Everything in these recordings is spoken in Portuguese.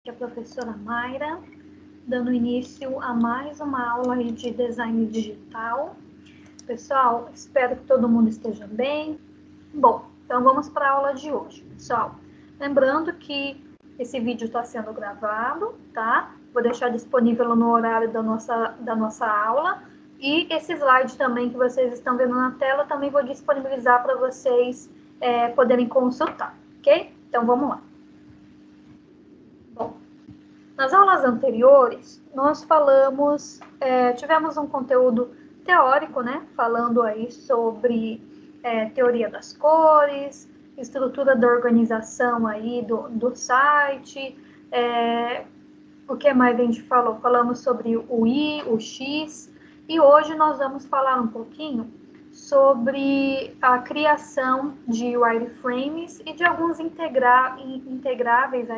Aqui é a professora Mayra, dando início a mais uma aula aí de design digital. Pessoal, espero que todo mundo esteja bem. Bom, então vamos para a aula de hoje, pessoal. Lembrando que esse vídeo está sendo gravado, tá? Vou deixar disponível no horário da nossa aula. E esse slide também que vocês estão vendo na tela, também vou disponibilizar para vocês poderem consultar, ok? Então vamos lá. Bom, nas aulas anteriores, nós tivemos um conteúdo teórico, né? Falando aí sobre teoria das cores, estrutura da organização aí do site, o que mais a gente falou? Falamos sobre o I, o X, e hoje nós vamos falar um pouquinho sobre a criação de wireframes e de alguns entregáveis,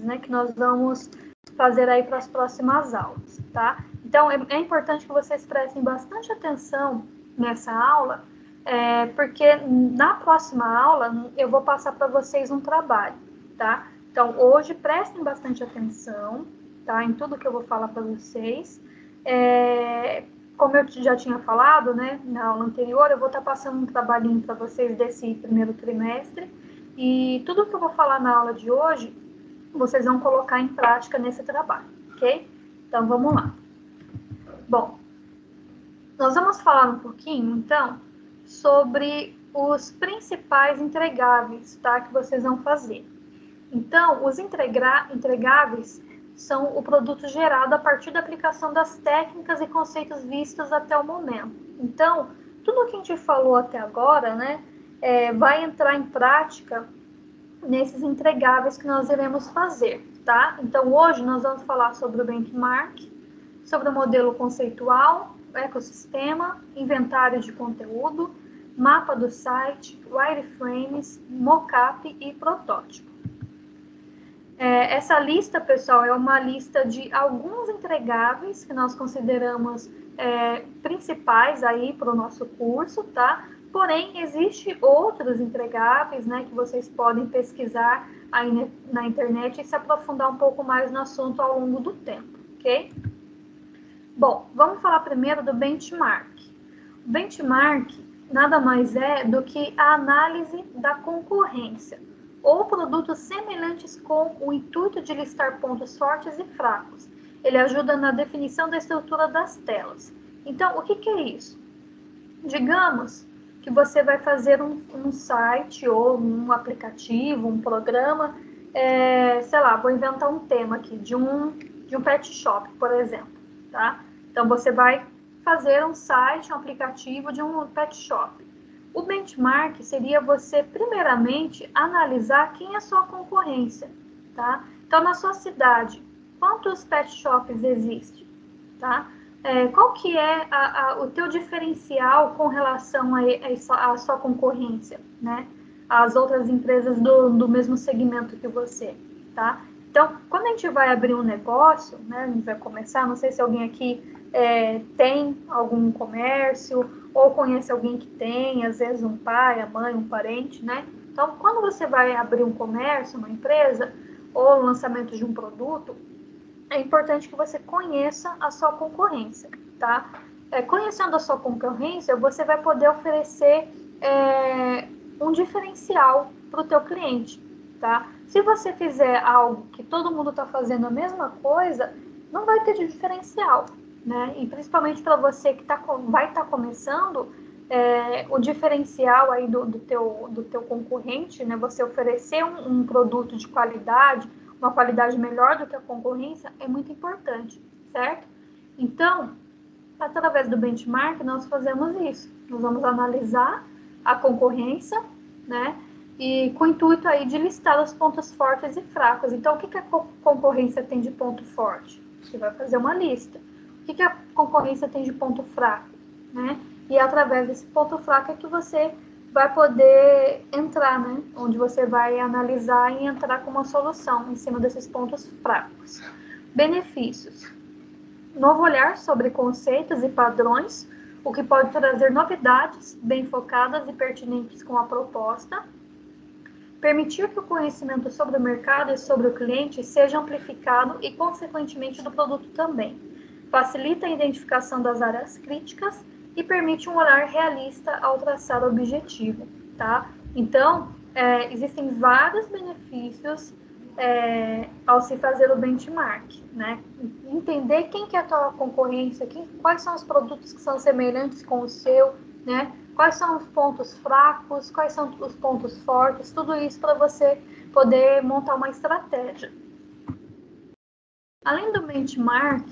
né, que nós vamos fazer aí para as próximas aulas, tá? Então, é importante que vocês prestem bastante atenção nessa aula, porque na próxima aula eu vou passar para vocês um trabalho, tá? Então, hoje, prestem bastante atenção, tá? Em tudo que eu vou falar para vocês. Como eu já tinha falado, né, na aula anterior, eu vou estar passando um trabalhinho para vocês desse primeiro trimestre. E tudo que eu vou falar na aula de hoje, vocês vão colocar em prática nesse trabalho, ok? Então, vamos lá. Bom, nós vamos falar um pouquinho, então, sobre os principais entregáveis, tá? Que vocês vão fazer. Então, os entregáveis são o produto gerado a partir da aplicação das técnicas e conceitos vistos até o momento. Então, tudo que a gente falou até agora, né, vai entrar em prática nesses entregáveis que nós iremos fazer, tá? Então, hoje nós vamos falar sobre o benchmark, sobre o modelo conceitual, ecossistema, inventário de conteúdo, mapa do site, wireframes, mockup e protótipo. Essa lista, pessoal, é uma lista de alguns entregáveis que nós consideramos principais aí para o nosso curso, tá? Porém, existem outros entregáveis, né, que vocês podem pesquisar aí na internet e se aprofundar um pouco mais no assunto ao longo do tempo, ok? Bom, vamos falar primeiro do benchmark. O benchmark nada mais é do que a análise da concorrência, ou produtos semelhantes com o intuito de listar pontos fortes e fracos. Ele ajuda na definição da estrutura das telas. Então, o que é isso? Digamos que você vai fazer um site ou um aplicativo, um programa, sei lá, vou inventar um tema aqui, de um pet shop, por exemplo, tá? Então, você vai fazer um site, um aplicativo de um pet shop. O benchmark seria você, primeiramente, analisar quem é a sua concorrência, tá? Então, na sua cidade, quantos pet shops existem, tá? Qual que é o teu diferencial com relação à sua concorrência, né? As outras empresas do mesmo segmento que você, tá? Então, quando a gente vai abrir um negócio, né? A gente vai começar, não sei se alguém aqui tem algum comércio ou conhece alguém que tem, às vezes um pai, a mãe, um parente, né? Então, quando você vai abrir um comércio, uma empresa, ou o lançamento de um produto, é importante que você conheça a sua concorrência, tá? Conhecendo a sua concorrência, você vai poder oferecer um diferencial para o teu cliente, tá? Se você fizer algo que todo mundo está fazendo a mesma coisa, não vai ter diferencial, né? E principalmente para você que vai estar começando, o diferencial aí do teu concorrente, né? Você oferecer um produto de qualidade, uma qualidade melhor do que a concorrência, é muito importante, certo? Então, através do benchmark, nós fazemos isso. Nós vamos analisar a concorrência, né? E com o intuito aí de listar os pontos fortes e fracos. Então, o que a concorrência tem de ponto forte? Você vai fazer uma lista. O que a concorrência tem de ponto fraco, né? E através desse ponto fraco é que você vai poder entrar, né? Onde você vai analisar e entrar com uma solução em cima desses pontos fracos. Benefícios. Novo olhar sobre conceitos e padrões, o que pode trazer novidades bem focadas e pertinentes com a proposta. permitir que o conhecimento sobre o mercado e sobre o cliente seja amplificado e, consequentemente, do produto também. Facilita a identificação das áreas críticas e permite um olhar realista ao traçar o objetivo, tá? Então, existem vários benefícios ao se fazer o benchmark, né? Entender quem que é a tua concorrência, quais são os produtos que são semelhantes com o seu, né? Quais são os pontos fracos, quais são os pontos fortes, tudo isso para você poder montar uma estratégia. Além do benchmark,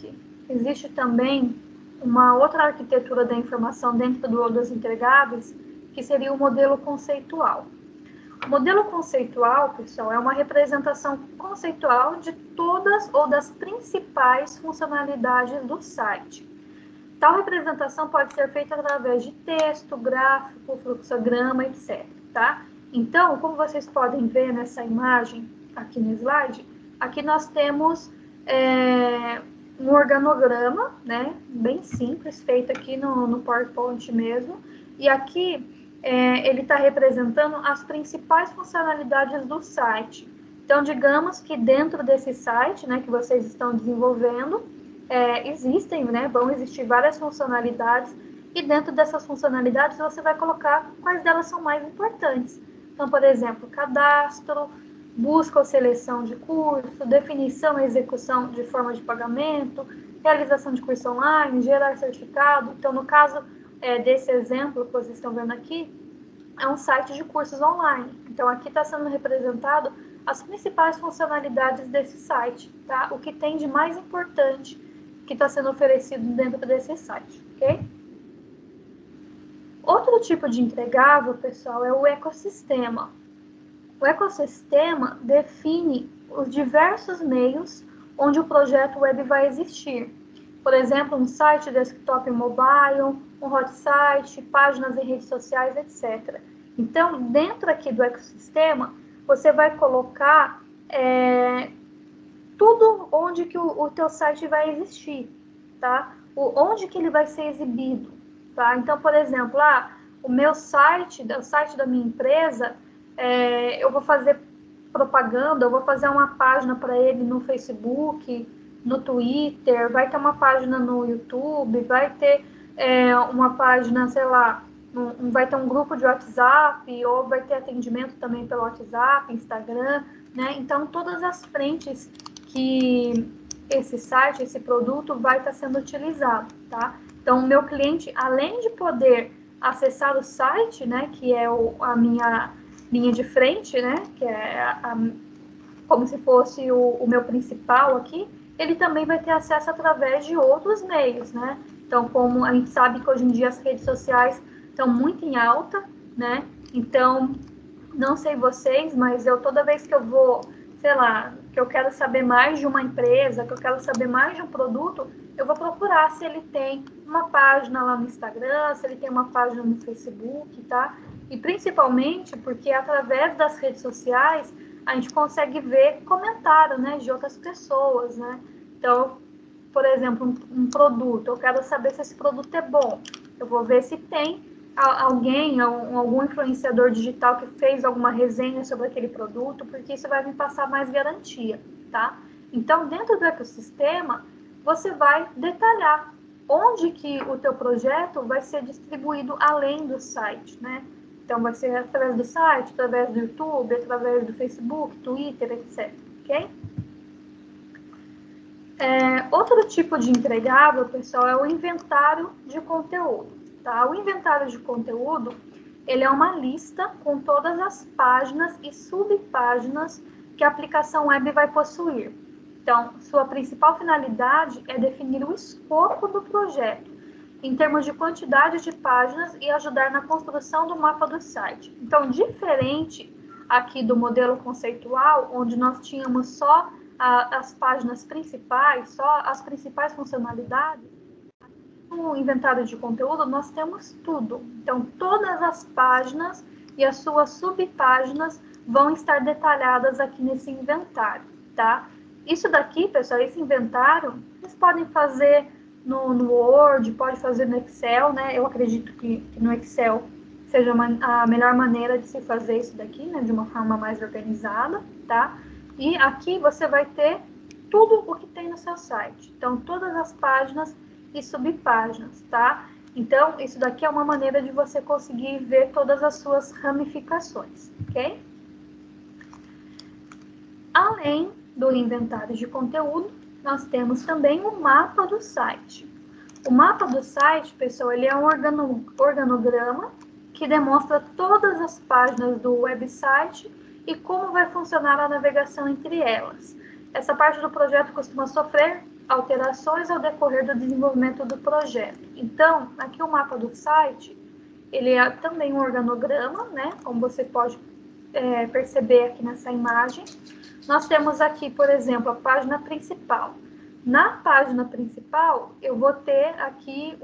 existe também uma outra arquitetura da informação dentro dos entregáveis, que seria o modelo conceitual. O modelo conceitual, pessoal, é uma representação conceitual de todas ou das principais funcionalidades do site. Tal representação pode ser feita através de texto, gráfico, fluxograma, etc. Tá? Então, como vocês podem ver nessa imagem aqui no slide, aqui nós temos um organograma, né, bem simples, feito aqui no PowerPoint mesmo, e aqui ele está representando as principais funcionalidades do site. Então, digamos que dentro desse site, né, que vocês estão desenvolvendo, existem, né, vão existir várias funcionalidades, e dentro dessas funcionalidades você vai colocar quais delas são mais importantes. Então, por exemplo, cadastro, busca ou seleção de curso, definição e execução de forma de pagamento, realização de curso online, gerar certificado. Então, no caso desse exemplo que vocês estão vendo aqui, é um site de cursos online. Então, aqui está sendo representado as principais funcionalidades desse site, tá? O que tem de mais importante que está sendo oferecido dentro desse site, ok? Outro tipo de entregável, pessoal, é o ecossistema. O ecossistema define os diversos meios onde o projeto web vai existir. Por exemplo, um site desktop e mobile, um hot site, páginas em redes sociais, etc. Então, dentro aqui do ecossistema, você vai colocar tudo onde que o teu site vai existir, tá? Onde que ele vai ser exibido, tá? Então, por exemplo, o meu site, o site da minha empresa, eu vou fazer propaganda, eu vou fazer uma página para ele no Facebook, no Twitter, vai ter uma página no YouTube, vai ter uma página, sei lá, vai ter um grupo de WhatsApp, ou vai ter atendimento também pelo WhatsApp, Instagram, né? Então, todas as frentes que esse site, esse produto vai estar sendo utilizado, tá? Então, o meu cliente, além de poder acessar o site, né, que é a minha linha de frente, né, que é como se fosse o meu principal aqui, ele também vai ter acesso através de outros meios, né? Então, como a gente sabe que hoje em dia as redes sociais estão muito em alta, né? Então, não sei vocês, mas toda vez que eu vou, sei lá, que eu quero saber mais de uma empresa, que eu quero saber mais de um produto, eu vou procurar se ele tem uma página lá no Instagram, se ele tem uma página no Facebook, tá? E principalmente porque através das redes sociais a gente consegue ver comentário, né, de outras pessoas, né? Então, por exemplo, um produto, eu quero saber se esse produto é bom. Eu vou ver se tem alguém, algum influenciador digital que fez alguma resenha sobre aquele produto, porque isso vai me passar mais garantia, tá? Então, dentro do ecossistema, você vai detalhar onde que o teu projeto vai ser distribuído além do site, né? Então, vai ser através do site, através do YouTube, através do Facebook, Twitter, etc, ok? Outro tipo de entregável, pessoal, é o inventário de conteúdo. Tá? O inventário de conteúdo, ele é uma lista com todas as páginas e subpáginas que a aplicação web vai possuir. Então, sua principal finalidade é definir o escopo do projeto, em termos de quantidade de páginas e ajudar na construção do mapa do site. Então, diferente aqui do modelo conceitual, onde nós tínhamos só as páginas principais, só as principais funcionalidades, no inventário de conteúdo nós temos tudo. Então, todas as páginas e as suas subpáginas vão estar detalhadas aqui nesse inventário, tá? Isso daqui, pessoal, esse inventário, vocês podem fazer no Word, pode fazer no Excel, né? Eu acredito que no Excel seja a melhor maneira de se fazer isso daqui, né, de uma forma mais organizada, tá? E aqui você vai ter tudo o que tem no seu site. Então, todas as páginas e subpáginas, tá? Então, isso daqui é uma maneira de você conseguir ver todas as suas ramificações, ok? Além do inventário de conteúdo, nós temos também o mapa do site. O mapa do site, pessoal, ele é um organograma que demonstra todas as páginas do website e como vai funcionar a navegação entre elas. Essa parte do projeto costuma sofrer alterações ao decorrer do desenvolvimento do projeto. Então, aqui o mapa do site, ele é também um organograma, né? Como você pode perceber aqui nessa imagem. Nós temos aqui, por exemplo, a página principal. Na página principal, eu vou ter aqui,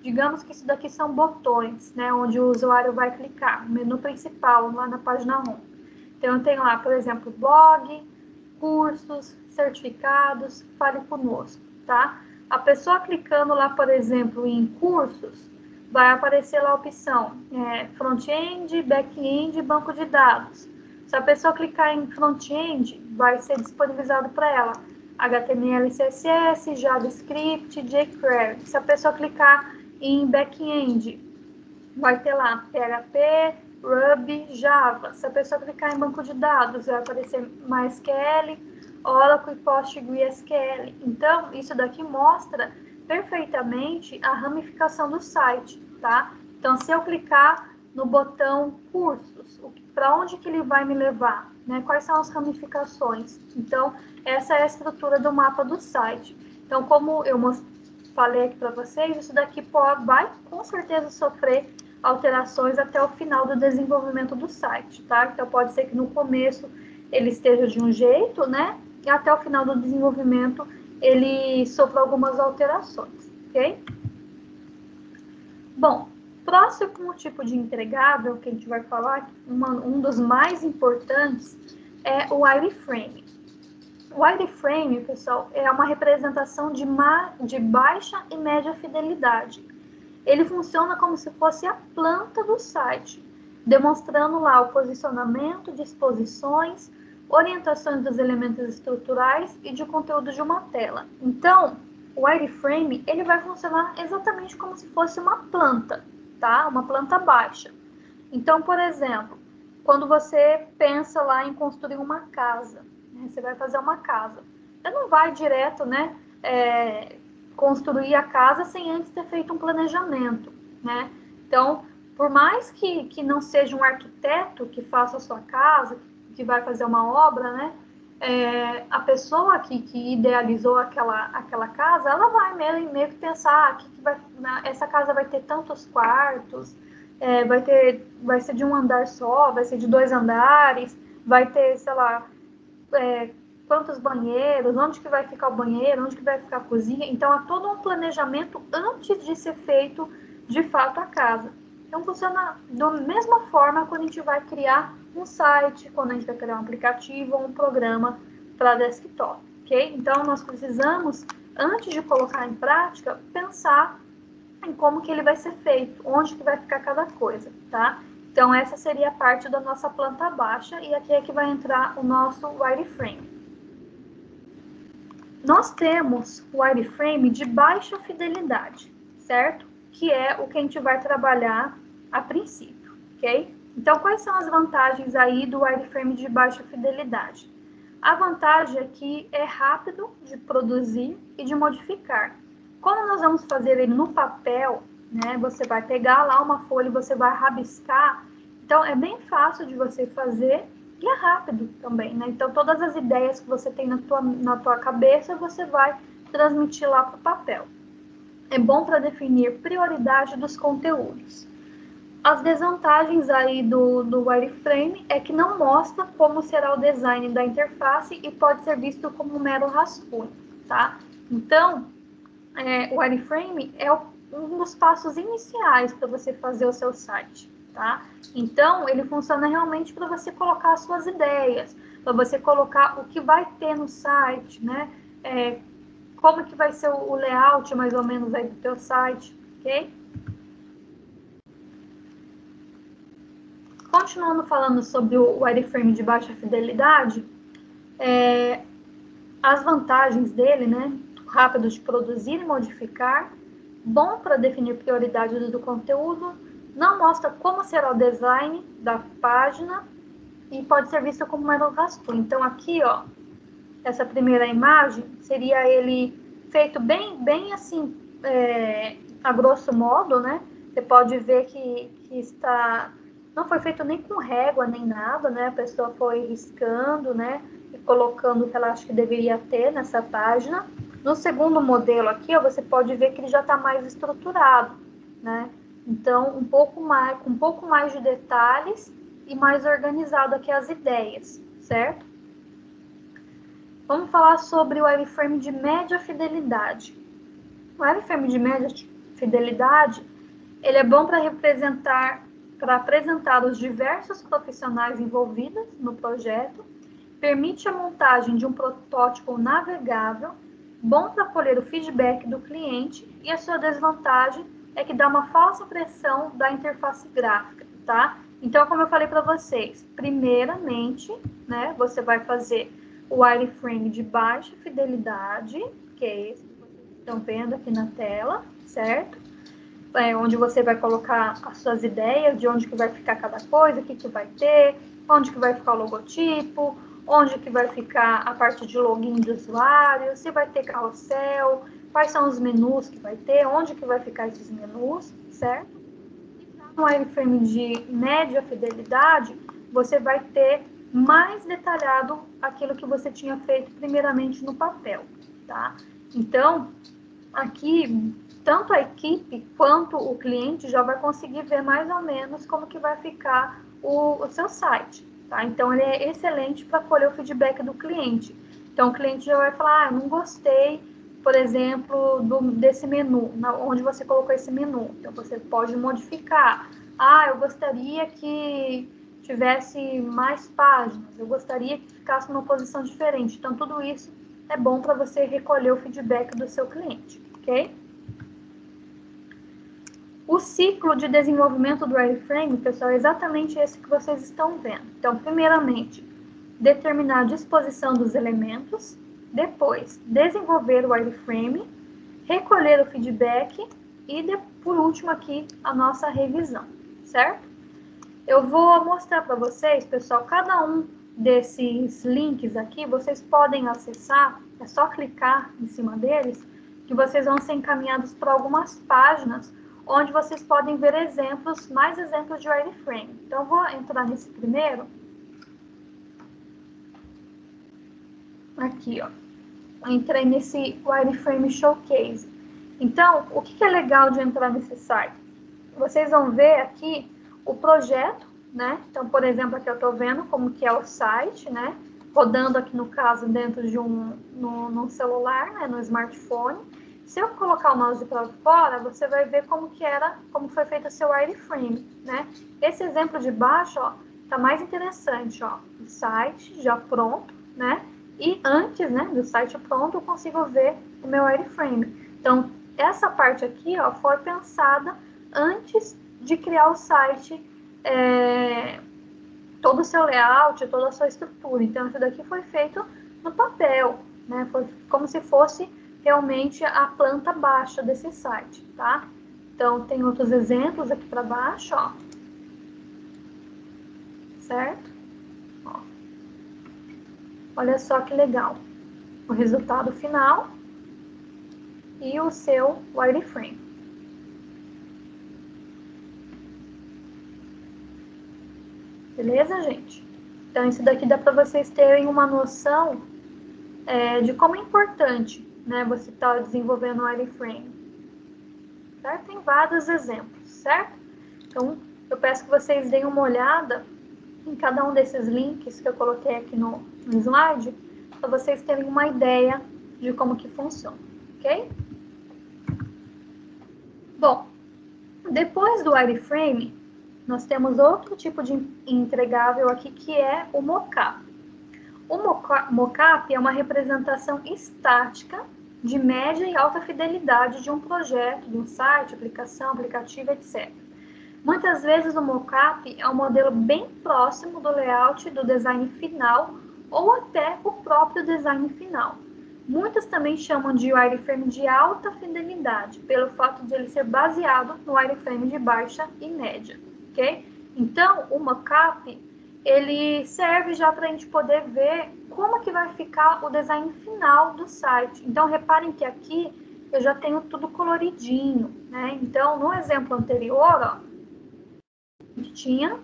digamos que isso daqui são botões, né, onde o usuário vai clicar, o menu principal, lá na página home. Então, eu tenho lá, por exemplo, blog, cursos, certificados, fale conosco, tá? A pessoa clicando lá, por exemplo, em cursos, vai aparecer lá a opção front-end, back-end, banco de dados. Se a pessoa clicar em front-end, vai ser disponibilizado para ela HTML, CSS, JavaScript, jQuery. Se a pessoa clicar em back-end, vai ter lá PHP, Ruby, Java. Se a pessoa clicar em banco de dados, vai aparecer MySQL, Oracle e PostgreSQL. Então, isso daqui mostra perfeitamente a ramificação do site, tá? Então, se eu clicar no botão cursos, para onde que ele vai me levar? Né? Quais são as ramificações? Então, essa é a estrutura do mapa do site. Então, como eu falei aqui para vocês, isso daqui vai com certeza sofrer alterações até o final do desenvolvimento do site, tá? Então, pode ser que no começo ele esteja de um jeito, né? E até o final do desenvolvimento ele sofra algumas alterações, ok? Bom, próximo tipo de entregável que a gente vai falar, um dos mais importantes, é o wireframe. O wireframe, pessoal, é uma representação de baixa e média fidelidade. Ele funciona como se fosse a planta do site, demonstrando lá o posicionamento, disposições, orientações dos elementos estruturais e de conteúdo de uma tela. Então, o wireframe ele vai funcionar exatamente como se fosse uma planta, tá? Uma planta baixa. Então, por exemplo, quando você pensa lá em construir uma casa, né? Você vai fazer uma casa, você não vai direto, né? Construir a casa sem antes ter feito um planejamento, né? Então, por mais que não seja um arquiteto que faça a sua casa, que vai fazer uma obra, né? A pessoa que idealizou aquela casa, ela vai meio que pensar essa casa vai ter tantos quartos, vai ser de um andar só, vai ser de 2 andares, vai ter, sei lá, quantos banheiros, onde que vai ficar o banheiro, onde que vai ficar a cozinha. Então, há todo um planejamento antes de ser feito, de fato, a casa. Então, funciona da mesma forma quando a gente vai criar um site, quando a gente vai criar um aplicativo ou um programa para desktop, ok? Então, nós precisamos, antes de colocar em prática, pensar em como que ele vai ser feito, onde que vai ficar cada coisa, tá? Então, essa seria a parte da nossa planta baixa e aqui é que vai entrar o nosso wireframe. Nós temos o wireframe de baixa fidelidade, certo? Que é o que a gente vai trabalhar a princípio, ok? Então, quais são as vantagens aí do wireframe de baixa fidelidade? A vantagem é que é rápido de produzir e de modificar. Como nós vamos fazer ele no papel, né? Você vai pegar lá uma folha e você vai rabiscar. Então, é bem fácil de você fazer e é rápido também, né? Então, todas as ideias que você tem na tua cabeça, você vai transmitir lá para o papel. É bom para definir prioridade dos conteúdos. As desvantagens aí do wireframe é que não mostra como será o design da interface e pode ser visto como um mero rascunho, tá? Então, o wireframe é um dos passos iniciais para você fazer o seu site, tá? Então, ele funciona realmente para você colocar as suas ideias, para você colocar o que vai ter no site, né? Como que vai ser o layout, mais ou menos, aí do teu site, ok? Continuando falando sobre o wireframe de baixa fidelidade, as vantagens dele, né? Rápido de produzir e modificar, bom para definir prioridades do conteúdo, não mostra como será o design da página e pode ser visto como mero rascunho. Então, aqui, ó, essa primeira imagem seria ele feito bem assim, a grosso modo, né? Você pode ver que está, não foi feito nem com régua nem nada, né? A pessoa foi riscando, né? E colocando o que ela acha que deveria ter nessa página. No segundo modelo aqui, ó, você pode ver que ele já está mais estruturado, né? Então, com um pouco mais de detalhes e mais organizado aqui as ideias, certo? Vamos falar sobre o wireframe de média fidelidade. O wireframe de média fidelidade, ele é bom para apresentar os diversos profissionais envolvidos no projeto, permite a montagem de um protótipo navegável, bom para colher o feedback do cliente, e a sua desvantagem é que dá uma falsa impressão da interface gráfica, tá? Então, como eu falei para vocês, primeiramente, né, você vai fazer o wireframe de baixa fidelidade, que é esse que vocês estão vendo aqui na tela, certo? Onde você vai colocar as suas ideias de onde que vai ficar cada coisa, o que que vai ter, onde que vai ficar o logotipo, onde que vai ficar a parte de login de usuário, se vai ter carrossel, quais são os menus que vai ter, onde que vai ficar esses menus, certo? No wireframe de média fidelidade, você vai ter mais detalhado aquilo que você tinha feito primeiramente no papel, tá? Então, aqui, tanto a equipe quanto o cliente já vai conseguir ver mais ou menos como que vai ficar o seu site, tá? Então, ele é excelente para colher o feedback do cliente. Então, o cliente já vai falar, não gostei, por exemplo, desse menu, onde você colocou esse menu. Então, você pode modificar. Eu gostaria que tivesse mais páginas, eu gostaria que ficasse numa posição diferente. Então, tudo isso é bom para você recolher o feedback do seu cliente, ok? O ciclo de desenvolvimento do wireframe, pessoal, é exatamente esse que vocês estão vendo. Então, primeiramente, determinar a disposição dos elementos, depois, desenvolver o wireframe, recolher o feedback e, por último, aqui, a nossa revisão, certo? Eu vou mostrar para vocês, pessoal, cada um desses links aqui, vocês podem acessar, é só clicar em cima deles, que vocês vão ser encaminhados para algumas páginas, onde vocês podem ver exemplos, mais exemplos de wireframe. Então, eu vou entrar nesse primeiro. Aqui, ó. Eu entrei nesse wireframe showcase. Então, o que é legal de entrar nesse site? Vocês vão ver aqui o projeto, né? Então, por exemplo, aqui eu estou vendo como que é o site, né? Rodando aqui, no caso, dentro de no celular, né? No smartphone. Se eu colocar o mouse para fora, você vai ver como foi feito o seu wireframe, né? Esse exemplo de baixo, ó, tá mais interessante, ó. O site já pronto, né? E antes, né, do site pronto, eu consigo ver o meu wireframe. Então, essa parte aqui, ó, foi pensada antes de criar o site, todo o seu layout, toda a sua estrutura. Então, isso daqui foi feito no papel, né? Foi como se fosse realmente a planta baixa desse site, tá? Então, tem outros exemplos aqui para baixo, ó. Certo? Ó. Olha só que legal. O resultado final e o seu wireframe. Beleza, gente? Então, isso daqui dá para vocês terem uma noção de como é importante, né, você estar desenvolvendo o wireframe. Certo? Tem vários exemplos, certo? Então, eu peço que vocês deem uma olhada em cada um desses links que eu coloquei aqui no slide, para vocês terem uma ideia de como que funciona, ok? Bom, depois do wireframe, nós temos outro tipo de entregável aqui, que é o mockup. O mockup é uma representação estática de média e alta fidelidade de um projeto, de um site, aplicação, aplicativo, etc. Muitas vezes o mockup é um modelo bem próximo do layout do design final ou até o próprio design final. Muitas também chamam de wireframe de alta fidelidade, pelo fato de ele ser baseado no wireframe de baixa e média, ok? Então, o mockup, ele serve já para a gente poder ver como que vai ficar o design final do site. Então, reparem que aqui eu já tenho tudo coloridinho, né? Então, no exemplo anterior, ó, a gente tinha,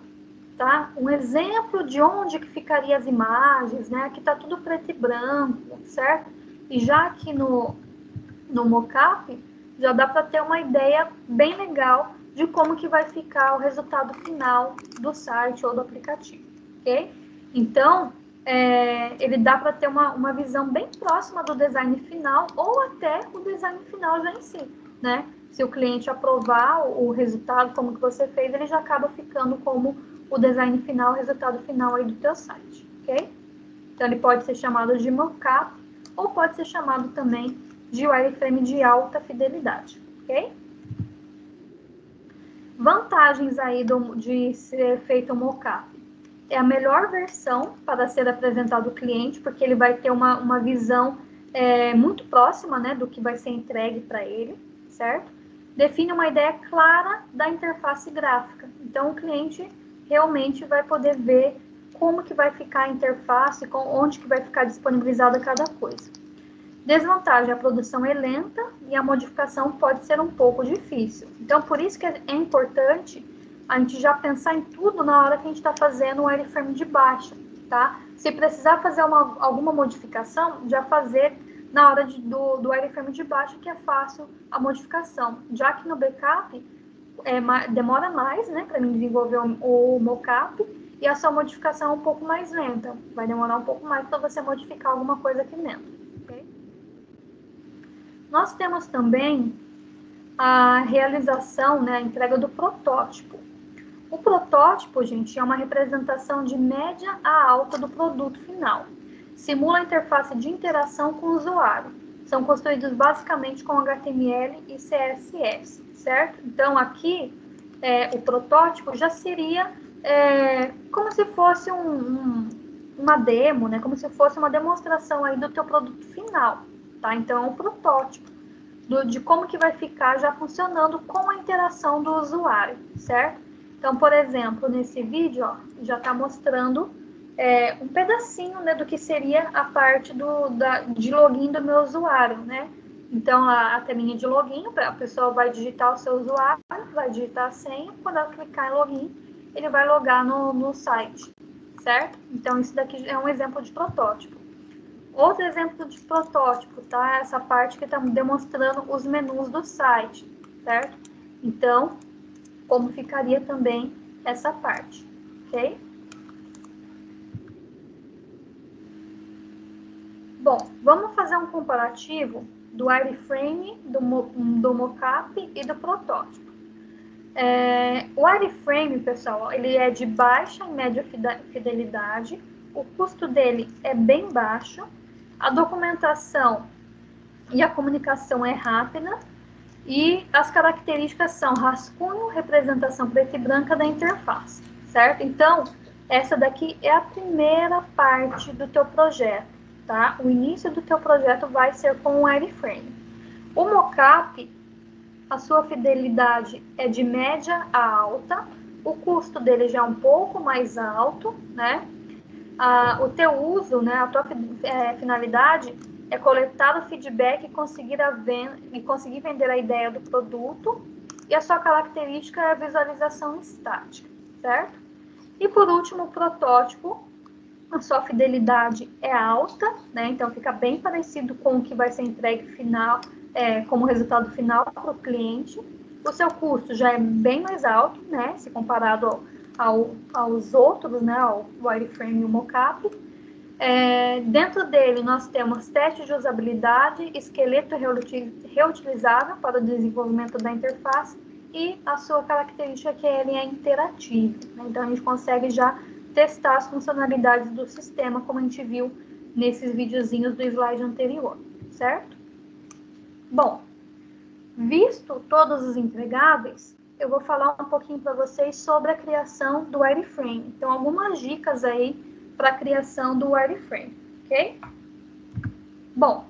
tá, um exemplo de onde que ficaria as imagens, né? Aqui tá tudo preto e branco, certo? E já aqui no mockup, já dá para ter uma ideia bem legal de como que vai ficar o resultado final do site ou do aplicativo, ok? Então, ele dá para ter uma visão bem próxima do design final ou até o design final já em si, né? Se o cliente aprovar o resultado, como que você fez, ele já acaba ficando como o design final, o resultado final aí do teu site, ok? Então, ele pode ser chamado de mockup ou pode ser chamado também de wireframe de alta fidelidade, ok? Vantagens aí de ser feito um mockup. É a melhor versão para ser apresentado ao cliente, porque ele vai ter uma visão muito próxima, né, do que vai ser entregue para ele, certo? Define uma ideia clara da interface gráfica. Então, o cliente realmente vai poder ver como que vai ficar a interface, onde que vai ficar disponibilizada cada coisa. Desvantagem, a produção é lenta e a modificação pode ser um pouco difícil. Então, por isso que é importante a gente já pensar em tudo na hora que a gente está fazendo o wireframe de baixa, tá? Se precisar fazer alguma modificação, já fazer na hora do wireframe de baixa, que é fácil a modificação. Já que no backup demora mais, né, para mim desenvolver o mockup, e a sua modificação é um pouco mais lenta. Vai demorar um pouco mais para você modificar alguma coisa aqui dentro, ok? Nós temos também a realização, né, a entrega do protótipo. O protótipo, gente, é uma representação de média a alta do produto final. Simula a interface de interação com o usuário. São construídos basicamente com HTML e CSS, certo? Então, aqui, o protótipo já seria como se fosse uma demo, né? Como se fosse uma demonstração aí do teu produto final, tá? Então, é um protótipo de como que vai ficar já funcionando com a interação do usuário, certo? Então, por exemplo, nesse vídeo, ó, já está mostrando um pedacinho, né, do que seria a parte de login do meu usuário, né? Então, a telinha de login, a pessoa vai digitar o seu usuário, vai digitar a senha, quando ela clicar em login, ele vai logar no site, certo? Então, isso daqui é um exemplo de protótipo. Outro exemplo de protótipo, tá? Essa parte que está demonstrando os menus do site, certo? Então, como ficaria também essa parte, ok? Bom, vamos fazer um comparativo do wireframe, do mockup e do protótipo. O wireframe, pessoal, ele é de baixa e média fidelidade, o custo dele é bem baixo, a documentação e a comunicação é rápida, e as características são rascunho, representação preta e branca da interface, certo? Então, essa daqui é a primeira parte do teu projeto, tá? O início do teu projeto vai ser com o wireframe. O mockup, a sua fidelidade é de média a alta, o custo dele já é um pouco mais alto, né? O teu uso, né, a tua finalidade é coletar o feedback e conseguir vender a ideia do produto, e a sua característica é a visualização estática, certo? E por último, o protótipo, a sua fidelidade é alta, né? Então fica bem parecido com o que vai ser entregue final, como resultado final para o cliente. O seu custo já é bem mais alto, né? Se comparado aos outros, né? Ao wireframe e o mockup. Dentro dele nós temos teste de usabilidade, esqueleto reutilizável para o desenvolvimento da interface e a sua característica que ele é interativo, né? Então a gente consegue já testar as funcionalidades do sistema, como a gente viu nesses videozinhos do slide anterior, certo? Bom, visto todos os entregáveis, eu vou falar um pouquinho para vocês sobre a criação do wireframe. Então, algumas dicas aí para a criação do wireframe, ok? Bom,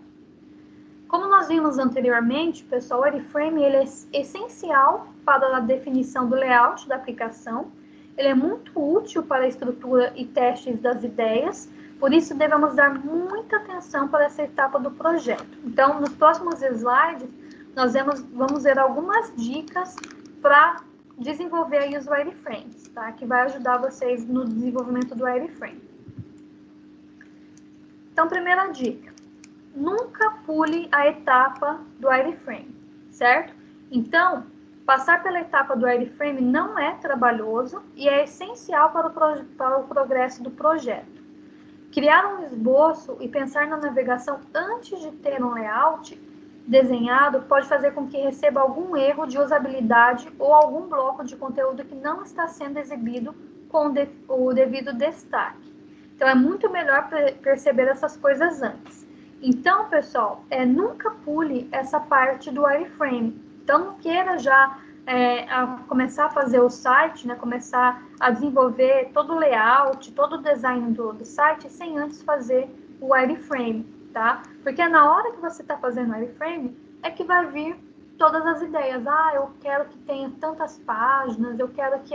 como nós vimos anteriormente, pessoal, o wireframe ele é essencial para a definição do layout da aplicação. Ele é muito útil para a estrutura e testes das ideias, por isso devemos dar muita atenção para essa etapa do projeto. Então, nos próximos slides, nós vamos ver algumas dicas para desenvolver aí os wireframes, tá? Que vai ajudar vocês no desenvolvimento do wireframe. Então, primeira dica: nunca pule a etapa do wireframe, certo? Então, passar pela etapa do wireframe não é trabalhoso e é essencial para o progresso do projeto. Criar um esboço e pensar na navegação antes de ter um layout desenhado pode fazer com que receba algum erro de usabilidade ou algum bloco de conteúdo que não está sendo exibido com o devido destaque. Então, é muito melhor perceber essas coisas antes. Então, pessoal, nunca pule essa parte do wireframe. Então, não queira já começar a fazer o site, né, começar a desenvolver todo o layout, todo o design do site, sem antes fazer o wireframe, tá? Porque é na hora que você está fazendo o wireframe é que vai vir todas as ideias. Ah, eu quero que tenha tantas páginas, eu quero que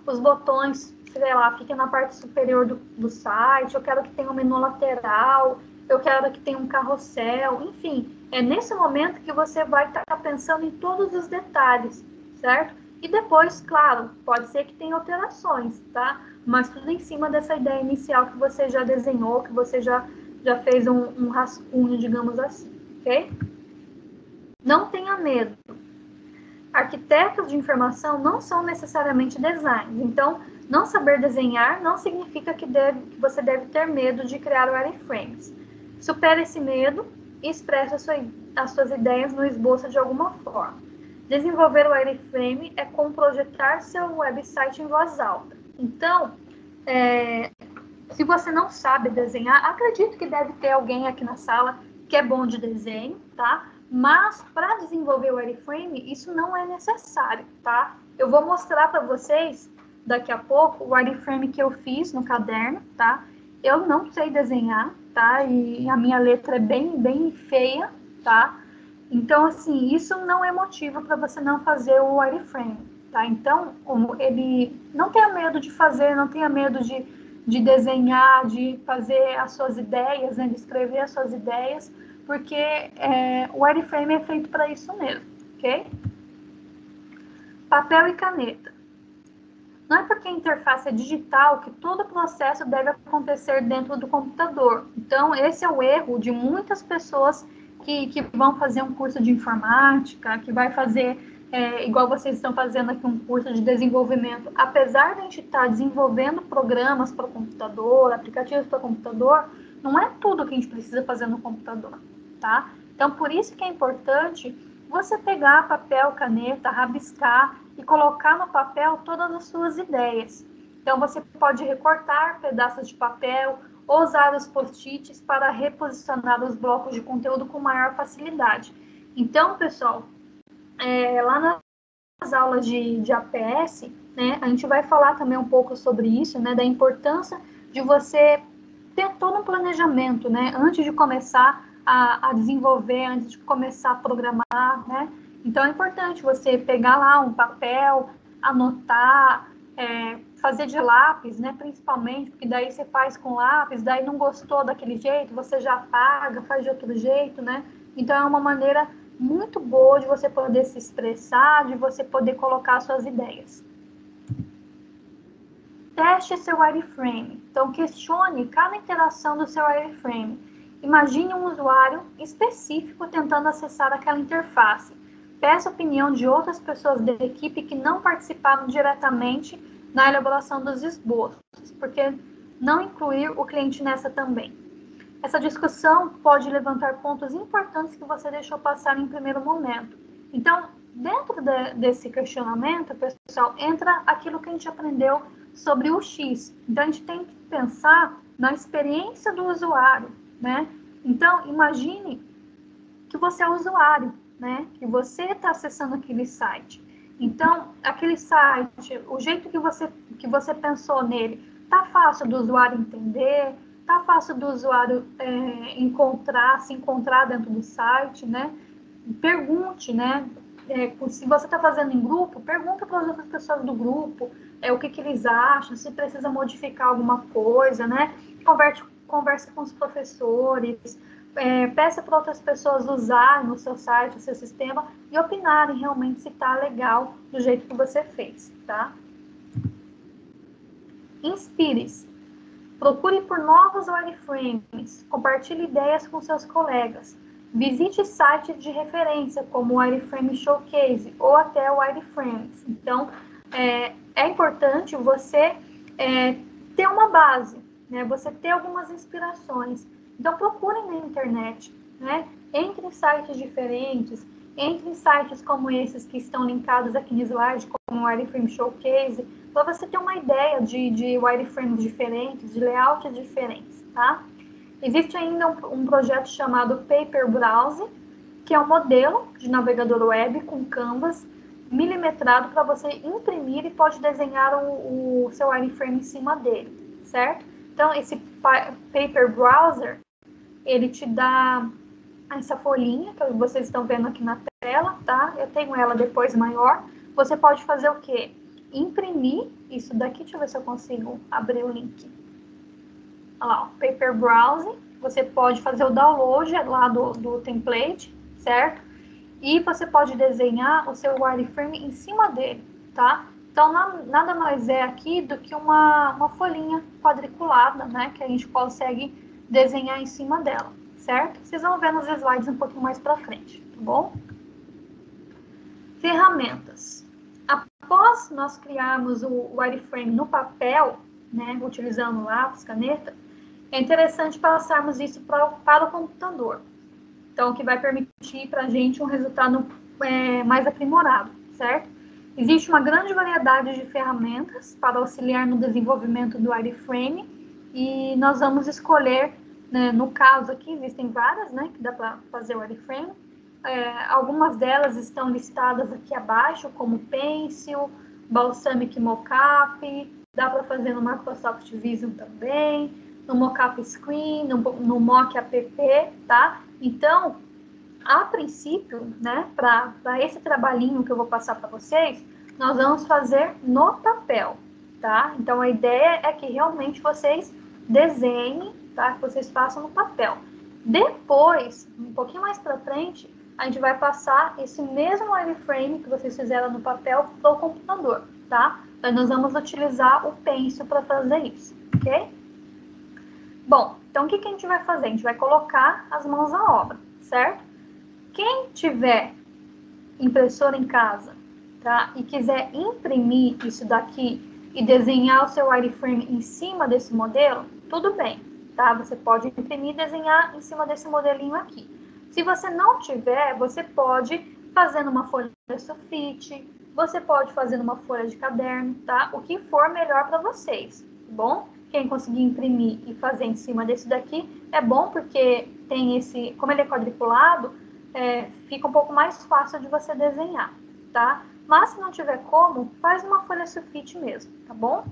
os botões, sei lá, fiquem na parte superior do site, eu quero que tenha um menu lateral, eu quero que tenha um carrossel, enfim. É nesse momento que você vai estar pensando em todos os detalhes, certo? E depois, claro, pode ser que tenha alterações, tá? Mas tudo em cima dessa ideia inicial que você já desenhou, que você já fez um rascunho, digamos assim, ok? Não tenha medo. Arquitetos de informação não são necessariamente designers, então não saber desenhar não significa que você deve ter medo de criar wireframes. Supere esse medo e expresse as suas ideias no esboço de alguma forma. Desenvolver o wireframe é como projetar seu website em voz alta. Então, se você não sabe desenhar, acredito que deve ter alguém aqui na sala que é bom de desenho, tá? Mas para desenvolver o wireframe, isso não é necessário, tá? Eu vou mostrar para vocês daqui a pouco o wireframe que eu fiz no caderno, tá? Eu não sei desenhar, tá? E a minha letra é bem feia, tá? Então, assim, isso não é motivo para você não fazer o wireframe, tá? Então, ele não tenha medo de fazer, não tenha medo de desenhar, de fazer as suas ideias, né? De escrever as suas ideias, porque o wireframe é feito para isso mesmo, ok? Papel e caneta. Não é porque a interface é digital que todo o processo deve acontecer dentro do computador. Então, esse é o erro de muitas pessoas que vão fazer um curso de informática, que vai fazer, igual vocês estão fazendo aqui, um curso de desenvolvimento. Apesar de a gente estar desenvolvendo programas para o computador, aplicativos para o computador, não é tudo que a gente precisa fazer no computador, tá? Então, por isso que é importante você pegar papel, caneta, rabiscar e colocar no papel todas as suas ideias. Então, você pode recortar pedaços de papel ou usar os post-its para reposicionar os blocos de conteúdo com maior facilidade. Então, pessoal, lá nas aulas de APS, né, a gente vai falar também um pouco sobre isso, né, da importância de você ter todo um planejamento, né, antes de começar a desenvolver, antes de começar a programar, né. Então, é importante você pegar lá um papel, anotar, fazer de lápis, né, principalmente, porque daí você faz com lápis, daí não gostou daquele jeito, você já apaga, faz de outro jeito, né. Então, é uma maneira muito boa de você poder se expressar, de você poder colocar suas ideias. Teste seu wireframe. Então, questione cada interação do seu wireframe. Imagine um usuário específico tentando acessar aquela interface. Peça a opinião de outras pessoas da equipe que não participaram diretamente na elaboração dos esboços, porque não incluir o cliente nessa também. Essa discussão pode levantar pontos importantes que você deixou passar em primeiro momento. Então, dentro desse questionamento, pessoal, entra aquilo que a gente aprendeu sobre o X. Então, a gente tem que pensar na experiência do usuário, né? Então, imagine que você é o usuário, né? Que você está acessando aquele site. Então, aquele site, o jeito que você pensou nele, tá fácil do usuário entender, tá fácil do usuário se encontrar dentro do site, né? Pergunte, né? Se você está fazendo em grupo, pergunta para as outras pessoas do grupo o que eles acham, se precisa modificar alguma coisa, né? Converse com os professores, peça para outras pessoas usarem no seu site, no seu sistema e opinarem realmente se está legal do jeito que você fez, tá? Inspire-se. Procure por novos wireframes, compartilhe ideias com seus colegas, visite sites de referência como o Wireframe Showcase ou até o Wireframes. Então, é importante você ter uma base, né? Você ter algumas inspirações. Então, procure na internet, né? Entre em sites diferentes, entre em sites como esses que estão linkados aqui no slide, como o Wireframe Showcase, para você ter uma ideia de wireframes diferentes, de layouts diferentes, tá? Existe ainda um projeto chamado Paper Browse, que é um modelo de navegador web com canvas milimetrado para você imprimir e pode desenhar o seu wireframe em cima dele, certo? Então, esse Paper Browser, ele te dá essa folhinha que vocês estão vendo aqui na tela, tá? Eu tenho ela depois maior. Você pode fazer o quê? Imprimir isso daqui. Deixa eu ver se eu consigo abrir o link. Olha lá, o Paper Browsing. Você pode fazer o download lá do template, certo? E você pode desenhar o seu wireframe em cima dele, tá? Então, nada mais é aqui do que uma folhinha quadriculada, né? Que a gente consegue desenhar em cima dela, certo? Vocês vão ver nos slides um pouquinho mais para frente, tá bom? Ferramentas. Após nós criarmos o wireframe no papel, né, utilizando lápis, caneta, é interessante passarmos isso para o computador. Então, que vai permitir para a gente um resultado mais aprimorado, certo? Existe uma grande variedade de ferramentas para auxiliar no desenvolvimento do wireframe e nós vamos escolher, né, no caso aqui, existem várias, né, que dá para fazer o wireframe. Algumas delas estão listadas aqui abaixo, como Pencil, Balsamic Mockup, dá para fazer no Microsoft Vision também, no Mockup Screen, no Mock App, tá? Então, a princípio, né, para esse trabalhinho que eu vou passar para vocês, nós vamos fazer no papel, tá? Então, a ideia é que realmente vocês desenhem, tá? Que vocês façam no papel. Depois, um pouquinho mais para frente, a gente vai passar esse mesmo wireframe que vocês fizeram no papel para o computador, tá? Então, nós vamos utilizar o Pencil para fazer isso, ok? Bom, então o que a gente vai fazer? A gente vai colocar as mãos à obra, certo? Quem tiver impressora em casa, tá? E quiser imprimir isso daqui e desenhar o seu wireframe em cima desse modelo, tudo bem, tá? Você pode imprimir e desenhar em cima desse modelinho aqui. Se você não tiver, você pode fazer numa folha sulfite, você pode fazer numa folha de caderno, tá? O que for melhor para vocês, tá bom? Quem conseguir imprimir e fazer em cima desse daqui é bom porque tem esse, como ele é quadriculado, fica um pouco mais fácil de você desenhar, tá? Mas se não tiver como, faz uma folha sulfite mesmo, tá bom?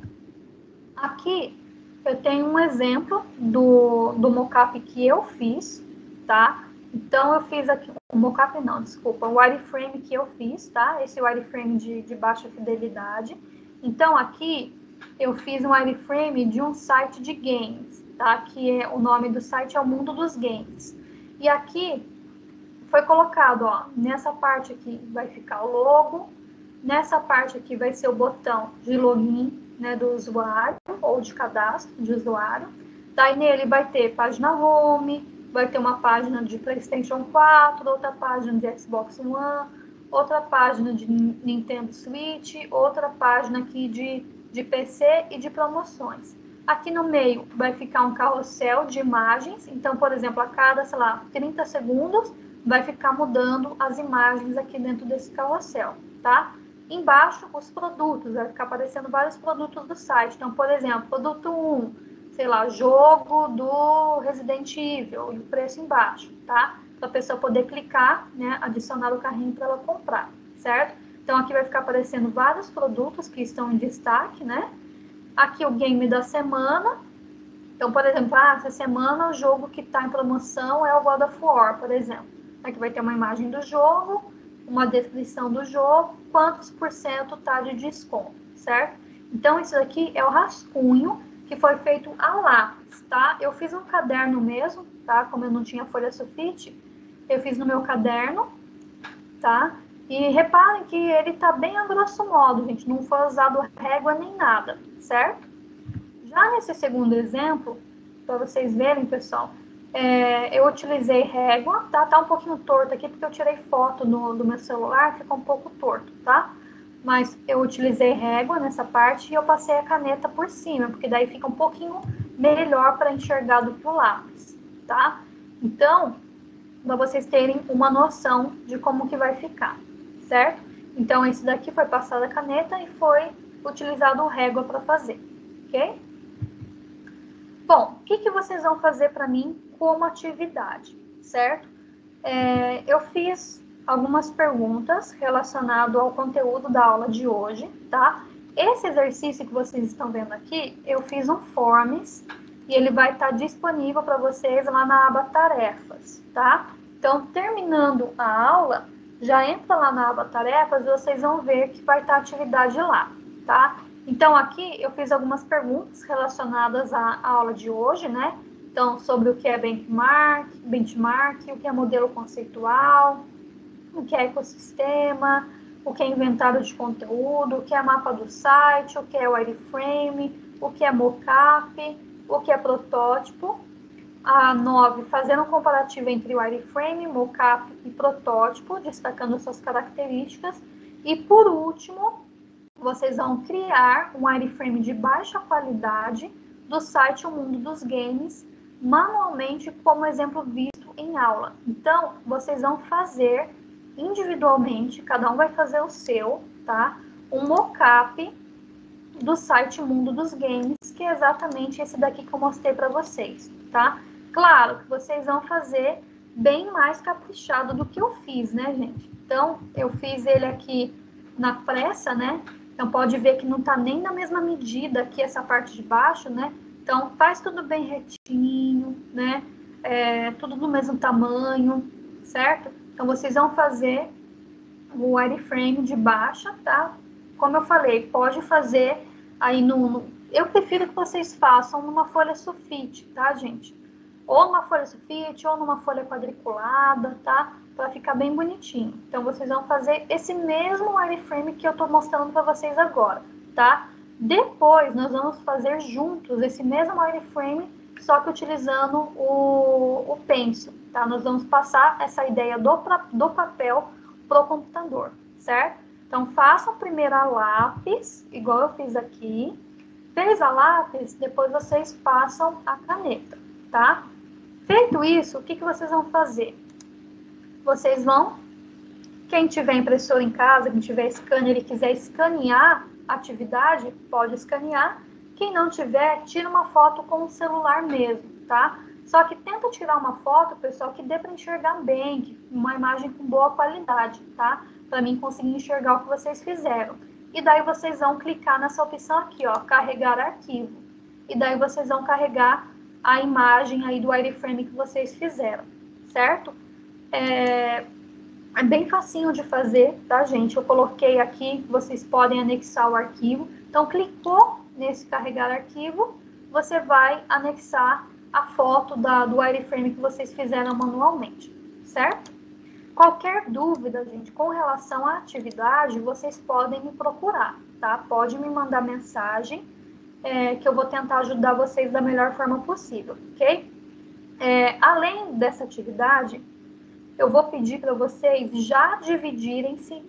Aqui eu tenho um exemplo do mockup que eu fiz, tá? Então eu fiz aqui, o mockup não, desculpa, o wireframe que eu fiz, tá? Esse wireframe de baixa fidelidade. Então aqui eu fiz um wireframe de um site de games, tá? Que o nome do site é o Mundo dos Games. E aqui foi colocado, ó, nessa parte aqui vai ficar o logo, nessa parte aqui vai ser o botão de login, né, do usuário, ou de cadastro de usuário. Daí nele vai ter página home, vai ter uma página de PlayStation 4, outra página de Xbox One, outra página de Nintendo Switch, outra página aqui de PC e de promoções. Aqui no meio vai ficar um carrossel de imagens, então, por exemplo, a cada, sei lá, 30 segundos, vai ficar mudando as imagens aqui dentro desse carrossel, tá? Embaixo, os produtos, vai ficar aparecendo vários produtos do site. Então, por exemplo, produto 1, sei lá, jogo do Resident Evil, e o preço embaixo, tá? Para a pessoa poder clicar, né, adicionar o carrinho para ela comprar, certo? Então, aqui vai ficar aparecendo vários produtos que estão em destaque, né? Aqui o game da semana. Então, por exemplo, essa semana o jogo que está em promoção é o God of War, por exemplo. Aqui vai ter uma imagem do jogo, uma descrição do jogo, quantos por cento está de desconto, certo? Então, isso aqui é o rascunho que foi feito a lápis, tá? Eu fiz um caderno mesmo, tá? Como eu não tinha folha sulfite, eu fiz no meu caderno, tá? E reparem que ele tá bem a grosso modo, gente, não foi usado régua nem nada, certo? Já nesse segundo exemplo, para vocês verem, pessoal, eu utilizei régua, tá? Tá um pouquinho torto aqui, porque eu tirei foto do meu celular, fica um pouco torto, tá? Mas eu utilizei régua nessa parte e eu passei a caneta por cima, porque daí fica um pouquinho melhor para enxergar do que o lápis, tá? Então, para vocês terem uma noção de como que vai ficar, certo? Então, esse daqui foi passada a caneta e foi utilizado régua para fazer, ok? Bom, o que vocês vão fazer para mim como atividade, certo? Eu fiz algumas perguntas relacionadas ao conteúdo da aula de hoje, tá? Esse exercício que vocês estão vendo aqui, eu fiz um Forms e ele vai estar disponível para vocês lá na aba Tarefas, tá? Então, terminando a aula, já entra lá na aba Tarefas e vocês vão ver que vai estar a atividade lá, tá? Então, aqui eu fiz algumas perguntas relacionadas à aula de hoje, né? Então, sobre o que é benchmark, o que é modelo conceitual, o que é ecossistema, o que é inventário de conteúdo, o que é mapa do site, o que é wireframe, o que é mockup, o que é protótipo. A 9, fazendo um comparativo entre wireframe, mockup e protótipo, destacando suas características. E, por último, vocês vão criar um wireframe de baixa qualidade do site O Mundo dos Games, manualmente, como exemplo visto em aula. Então, vocês vão fazer individualmente, cada um vai fazer o seu, tá? Um mockup do site O Mundo dos Games, que é exatamente esse daqui que eu mostrei para vocês, tá? Claro que vocês vão fazer bem mais caprichado do que eu fiz, né, gente? Então, eu fiz ele aqui na pressa, né? Então, pode ver que não tá nem na mesma medida que essa parte de baixo, né? Então, faz tudo bem retinho, né? Tudo do mesmo tamanho, certo? Então, vocês vão fazer o wireframe de baixa, tá? Como eu falei, pode fazer aí eu prefiro que vocês façam numa folha sulfite, tá, gente? Ou numa folha sulfite, ou numa folha quadriculada, tá? Para ficar bem bonitinho. Então, vocês vão fazer esse mesmo wireframe que eu tô mostrando para vocês agora, tá? Depois, nós vamos fazer juntos esse mesmo wireframe, só que utilizando o Pencil, tá? Nós vamos passar essa ideia do papel pro computador, certo? Então, façam primeiro a lápis, igual eu fiz aqui. Fez a lápis, depois vocês passam a caneta, tá? Feito isso, o que vocês vão fazer? Vocês vão, quem tiver impressora em casa, quem tiver scanner e quiser escanear a atividade, pode escanear. Quem não tiver, tira uma foto com o celular mesmo, tá? Só que tenta tirar uma foto, pessoal, que dê para enxergar bem, uma imagem com boa qualidade, tá? Para mim conseguir enxergar o que vocês fizeram. E daí vocês vão clicar nessa opção aqui, ó, carregar arquivo. E daí vocês vão carregar a imagem aí do wireframe que vocês fizeram, certo? É bem facinho de fazer, tá, gente? Eu coloquei aqui, vocês podem anexar o arquivo. Então, clicou nesse carregar arquivo, você vai anexar a foto do wireframe que vocês fizeram manualmente, certo? Qualquer dúvida, gente, com relação à atividade, vocês podem me procurar, tá? Pode me mandar mensagem, que eu vou tentar ajudar vocês da melhor forma possível, ok? Além dessa atividade, eu vou pedir para vocês já dividirem-se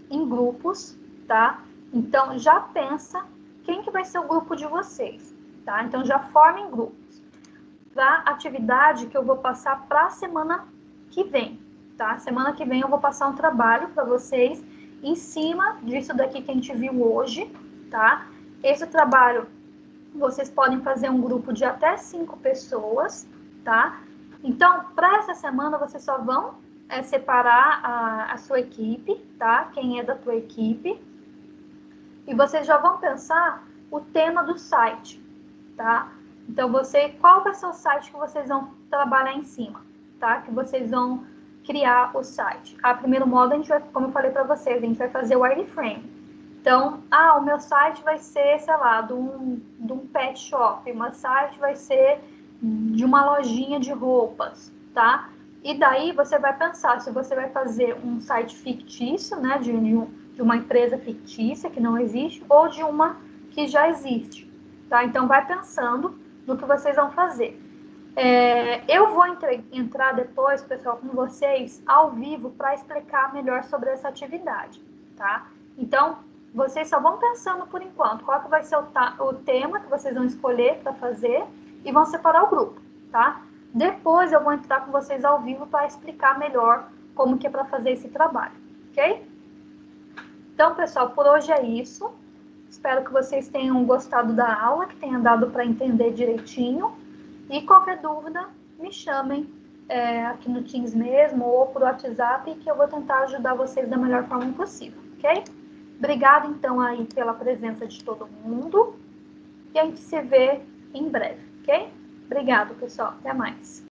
em grupos, tá? Então, já pensa quem que vai ser o grupo de vocês, tá? Então, já formem grupos. Para atividade que eu vou passar para a semana que vem, tá? Semana que vem eu vou passar um trabalho para vocês em cima disso daqui que a gente viu hoje, tá? Esse trabalho, vocês podem fazer um grupo de até 5 pessoas, tá? Então, para essa semana, vocês só vão é separar a sua equipe, tá? Quem é da tua equipe. E vocês já vão pensar o tema do site, tá? Então, qual vai ser o site que vocês vão trabalhar em cima, tá? Que vocês vão criar o site. A primeiro modo, a gente vai, como eu falei para vocês, a gente vai fazer o wireframe. Então, o meu site vai ser, sei lá, de um pet shop, o meu site vai ser de uma lojinha de roupas, tá? E daí você vai pensar se você vai fazer um site fictício, né, de uma empresa fictícia que não existe, ou de uma que já existe, tá? Então, vai pensando no que vocês vão fazer. Eu vou entrar depois, pessoal, com vocês ao vivo para explicar melhor sobre essa atividade, tá? Então, vocês só vão pensando por enquanto qual que vai ser o tema que vocês vão escolher para fazer e vão separar o grupo, tá? Depois eu vou entrar com vocês ao vivo para explicar melhor como que é para fazer esse trabalho, ok? Então, pessoal, por hoje é isso. Espero que vocês tenham gostado da aula, que tenha dado para entender direitinho. E qualquer dúvida, me chamem aqui no Teams mesmo ou por WhatsApp, que eu vou tentar ajudar vocês da melhor forma possível, ok? Obrigada, então, aí pela presença de todo mundo. E a gente se vê em breve, ok? Obrigado, pessoal. Até mais.